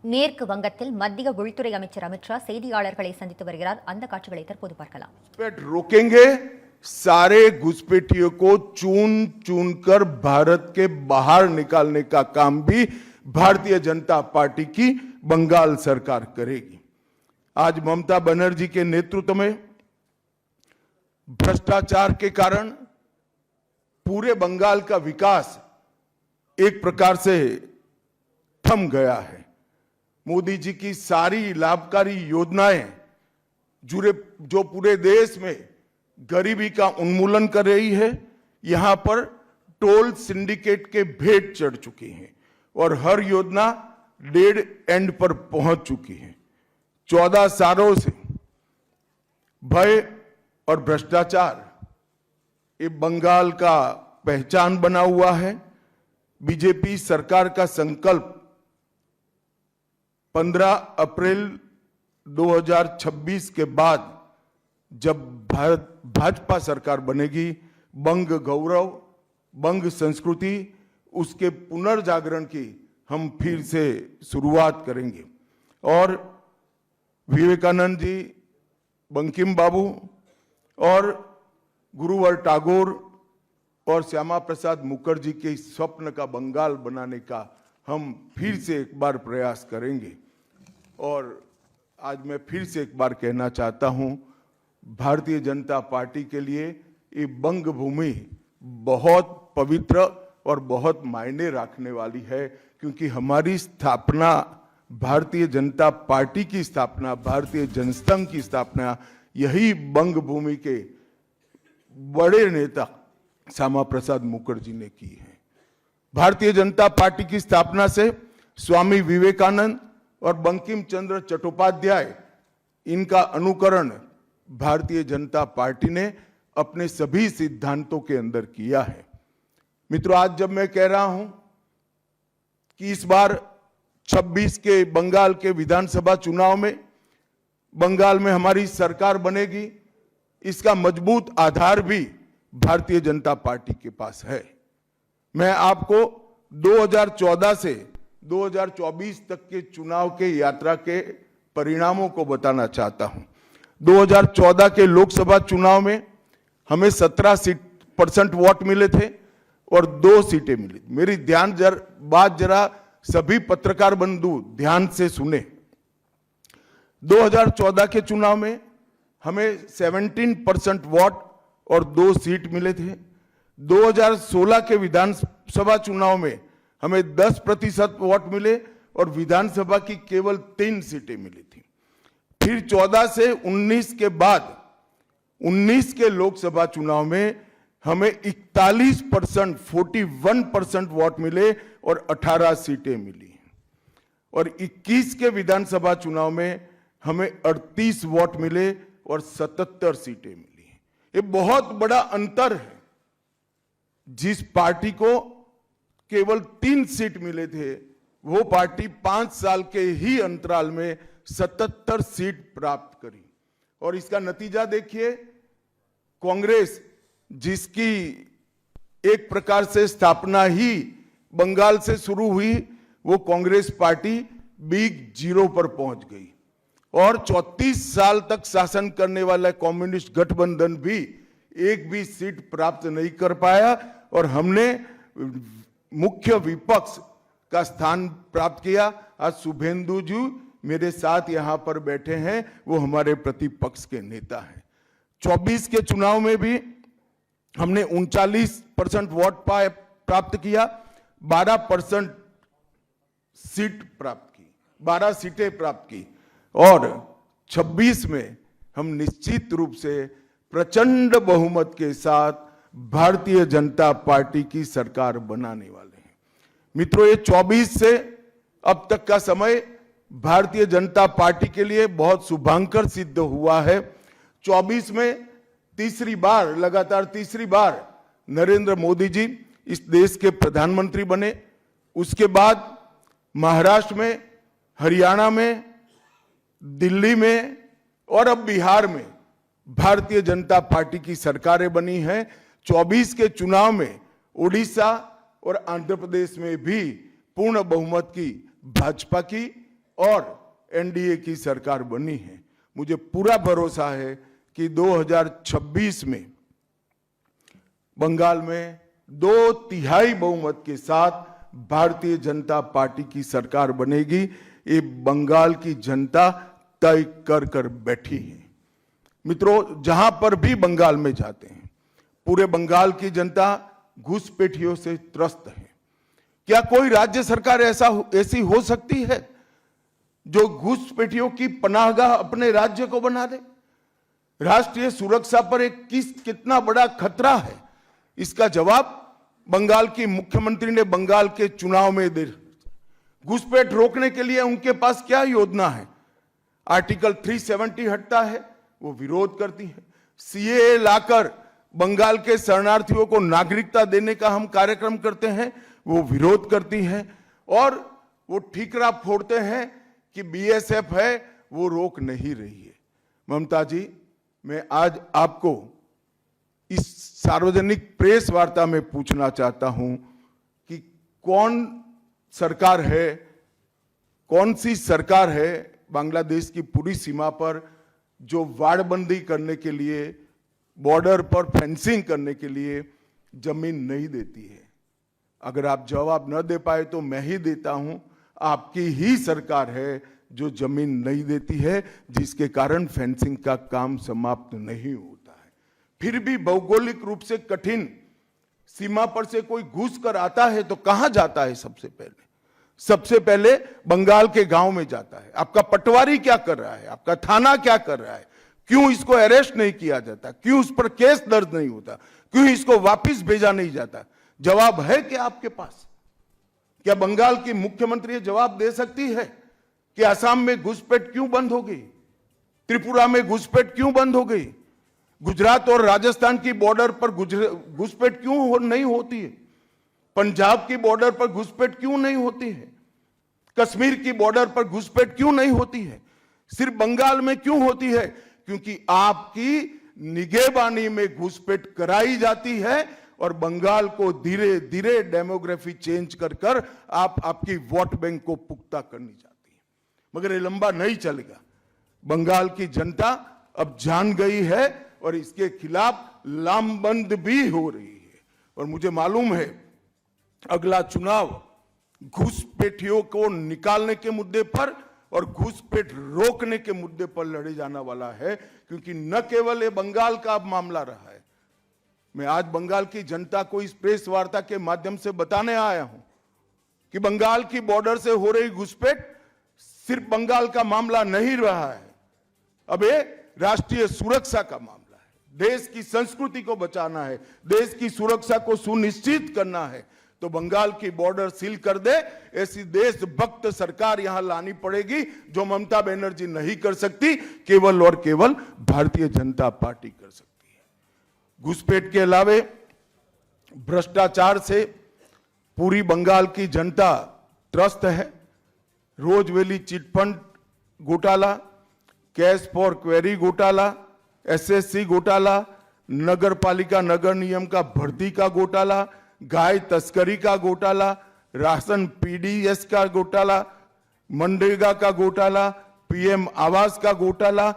மேற்கு வங்கத்தில் மத்திய உள்துறை அமைச்சர் அமித்ஷா செய்தியாளர்களை சந்தித்து வருகிறார். அந்த காட்சிகளை தற்போது பார்க்கலாம். रोकेंगे सारे घुसपैठियों को चुन चुनकर भारत के बाहर निकालने का काम भी भारतीय जनता पार्टी की बंगाल सरकार करेगी। आज ममता बनर्जी के नेतृत्व में भ्रष्टाचार के कारण पूरे बंगाल का विकास एक प्रकार से थम गया है। मोदी जी की सारी लाभकारी योजनाएं जो पूरे देश में गरीबी का उन्मूलन कर रही है, यहां पर टोल सिंडिकेट के भेंट चढ़ चुकी हैं और हर योजना डेड एंड पर पहुंच चुकी है। 14 सालों से भय और भ्रष्टाचार ये बंगाल का पहचान बना हुआ है। बीजेपी सरकार का संकल्प 15 अप्रैल 2026 के बाद जब भाजपा सरकार बनेगी, बंग गौरव, बंग संस्कृति, उसके पुनर्जागरण की हम फिर से शुरुआत करेंगे। और विवेकानंद जी, बंकिम बाबू और गुरुवर टैगोर और श्यामा प्रसाद मुखर्जी के स्वप्न का बंगाल बनाने का हम फिर से एक बार प्रयास करेंगे। और आज मैं फिर से एक बार कहना चाहता हूं, भारतीय जनता पार्टी के लिए ये बंग भूमि बहुत पवित्र और बहुत मायने रखने वाली है, क्योंकि हमारी स्थापना, भारतीय जनता पार्टी की स्थापना, भारतीय जनसंघ की स्थापना यही बंग भूमि के बड़े नेता श्यामा प्रसाद मुखर्जी ने की है। भारतीय जनता पार्टी की स्थापना से स्वामी विवेकानंद और बंकिम चंद्र चट्टोपाध्याय, इनका अनुकरण भारतीय जनता पार्टी ने अपने सभी सिद्धांतों के अंदर किया है। मित्रों, आज जब मैं कह रहा हूं कि इस बार 26 के बंगाल के विधानसभा चुनाव में बंगाल में हमारी सरकार बनेगी, इसका मजबूत आधार भी भारतीय जनता पार्टी के पास है। मैं आपको 2014 से 2024 तक के चुनाव के यात्रा के परिणामों को बताना चाहता हूं। 2014 के लोकसभा चुनाव में हमें 17% वोट मिले थे और 2 सीटें मिली। मेरी बात जरा सभी पत्रकार बंधु ध्यान से सुने। 2014 के चुनाव में हमें 17% वोट और 2 सीट मिले थे। 2016 के विधानसभा चुनाव में हमें 10% वोट मिले और विधानसभा की केवल 3 सीटें मिली थी। फिर 14 से 19 के बाद 19 के लोकसभा चुनाव में हमें 41% वोट मिले और 18 सीटें मिली। और 21 के विधानसभा चुनाव में हमें 38 वोट मिले और 77 सीटें मिली। ये बहुत बड़ा अंतर है। जिस पार्टी को केवल 3 सीट मिले थे, वो पार्टी 5 साल के ही अंतराल में 77 सीट प्राप्त करी। और इसका नतीजा देखिए, कांग्रेस, जिसकी एक प्रकार से स्थापना ही बंगाल से शुरू हुई, वो कांग्रेस पार्टी बिग जीरो पर पहुंच गई। और 34 साल तक शासन करने वाला कम्युनिस्ट गठबंधन भी एक भी सीट प्राप्त नहीं कर पाया और हमने मुख्य विपक्ष का स्थान प्राप्त किया। आज शुभेंदु जी मेरे साथ यहां पर बैठे हैं, वो हमारे प्रतिपक्ष के नेता हैं। 24 के चुनाव में भी हमने 39% वोट प्राप्त किया, 12% सीट प्राप्त की, 12 सीटें प्राप्त की। और 26 में हम निश्चित रूप से प्रचंड बहुमत के साथ भारतीय जनता पार्टी की सरकार बनाने वाले हैं। मित्रों, ये 24 से अब तक का समय भारतीय जनता पार्टी के लिए बहुत शुभांकर सिद्ध हुआ है। 24 में लगातार तीसरी बार नरेंद्र मोदी जी इस देश के प्रधानमंत्री बने। उसके बाद महाराष्ट्र में, हरियाणा में, दिल्ली में और अब बिहार में भारतीय जनता पार्टी की सरकारें बनी हैं। 24 के चुनाव में उड़ीसा और आंध्र प्रदेश में भी पूर्ण बहुमत की भाजपा की और एनडीए की सरकार बनी है। मुझे पूरा भरोसा है कि 2026 में बंगाल में 2/3 बहुमत के साथ भारतीय जनता पार्टी की सरकार बनेगी। ये बंगाल की जनता तय कर बैठी है। मित्रों, जहां पर भी बंगाल में जाते हैं, पूरे बंगाल की जनता घुसपैठियों से त्रस्त है। क्या कोई राज्य सरकार ऐसी हो सकती है जो घुसपैठियों की पनाहगाह अपने राज्य को बना दे? राष्ट्रीय सुरक्षा पर एक कितना बड़ा खतरा है, इसका जवाब बंगाल की मुख्यमंत्री ने बंगाल के चुनाव में दे। घुसपैठ रोकने के लिए उनके पास क्या योजना है? आर्टिकल 370 हटता है, वो विरोध करती है। सीएए लाकर बंगाल के शरणार्थियों को नागरिकता देने का हम कार्यक्रम करते हैं, वो विरोध करती है। और वो ठीकरा फोड़ते हैं कि बीएसएफ है, वो रोक नहीं रही है। ममता जी, मैं आज आपको इस सार्वजनिक प्रेस वार्ता में पूछना चाहता हूं कि कौन सी सरकार है बांग्लादेश की पूरी सीमा पर जो वाड़बंदी करने के लिए, बॉर्डर पर फेंसिंग करने के लिए जमीन नहीं देती है? अगर आप जवाब न दे पाए तो मैं ही देता हूं। आपकी ही सरकार है जो जमीन नहीं देती है, जिसके कारण फेंसिंग का काम समाप्त नहीं होता है। फिर भी भौगोलिक रूप से कठिन सीमा पर से कोई घुस कर आता है तो कहां जाता है? सबसे पहले बंगाल के गांव में जाता है। आपका पटवारी क्या कर रहा है? आपका थाना क्या कर रहा है? क्यों इसको अरेस्ट नहीं किया जाता? क्यों उस पर केस दर्ज नहीं होता? क्यों इसको वापस भेजा नहीं जाता? जवाब है क्या आपके पास? क्या बंगाल की मुख्यमंत्री जवाब दे सकती है कि असम में घुसपैठ क्यों बंद हो गई? त्रिपुरा में घुसपैठ क्यों बंद हो गई? गुजरात और राजस्थान की बॉर्डर पर घुसपैठ क्यों नहीं होती है? पंजाब की बॉर्डर पर घुसपैठ क्यों नहीं होती है? कश्मीर की बॉर्डर पर घुसपैठ क्यों नहीं होती है? सिर्फ बंगाल में क्यों होती है? क्योंकि आपकी निगहबानी में घुसपैठ कराई जाती है और बंगाल को धीरे धीरे डेमोग्राफी चेंज कर आपकी वोट बैंक को पुख्ता करनी जाती है। मगर ये लंबा नहीं चलेगा। बंगाल की जनता अब जान गई है और इसके खिलाफ लामबंद भी हो रही है। और मुझे मालूम है अगला चुनाव घुसपैठियों को निकालने के मुद्दे पर और घुसपैठ रोकने के मुद्दे पर लड़े जाने वाला है, क्योंकि न केवल ये बंगाल का अब मामला रहा है। मैं आज बंगाल की जनता को इस प्रेस वार्ता के माध्यम से बताने आया हूं कि बंगाल की बॉर्डर से हो रही घुसपैठ सिर्फ बंगाल का मामला नहीं रहा है, अब ये राष्ट्रीय सुरक्षा का मामला है। देश की संस्कृति को बचाना है, देश की सुरक्षा को सुनिश्चित करना है, तो बंगाल की बॉर्डर सील कर दे, ऐसी देशभक्त सरकार यहां लानी पड़ेगी जो ममता बनर्जी नहीं कर सकती, केवल और केवल भारतीय जनता पार्टी कर सकती है। घुसपैठ के अलावे भ्रष्टाचार से पूरी बंगाल की जनता त्रस्त है। रोजवेली चिटफंड घोटाला, कैश फॉर क्वेरी घोटाला, एसएससी घोटाला, नगर पालिका नगर नियम का भर्ती का घोटाला, गाय तस्करी का घोटाला, राशन पीडीएस का घोटाला, मनरेगा का घोटाला, पीएम आवास का घोटाला।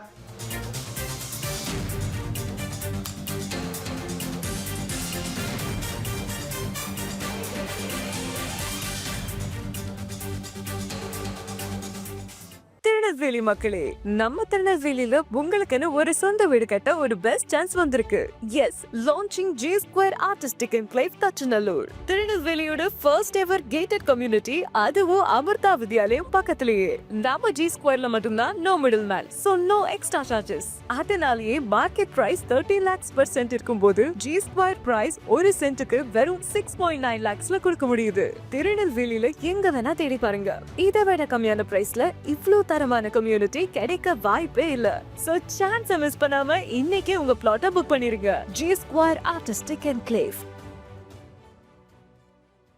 திருநெல்வேலி மக்களே, நம்ம திருநெல்வேலியில உங்களுக்குன்னு ஒரு சொந்த வீடு கட்ட ஒரு பெஸ்ட் சான்ஸ் வந்திருக்கு. Yes, launching G Square Artistic Enclave Thachanallur. திருநெல்வேலியோட ஃபர்ஸ்ட் எவர் கேட்டட் கம்யூனிட்டி, அதுவும் அமிர்தா வித்யாலயம் பக்கத்திலேயே. நம்ம G Squareல மட்டும்தான் no middle man, so no extra charges. அதனாலேயே market price 30 lakhs per cent இருக்கும்போது G Square பிரைஸ் ஒரு சென்ட்டுக்கு வெறும் 6.9 lakhsல கொடுக்க முடியுது. திருநெல்வேலியில எங்க வேணா தேடி பாருங்க, இதை விட கம்மியான பிரைஸ்ல இவ்ளோ தரமான கம்யூனிட்டி கிடைக்க வாய்ப்பே இல்ல. சோ சான்ஸ் மிஸ் பண்ணாம இன்னைக்கே உங்க பிளாட்டை புக் பண்ணிருங்க. G Square Artistic Enclave.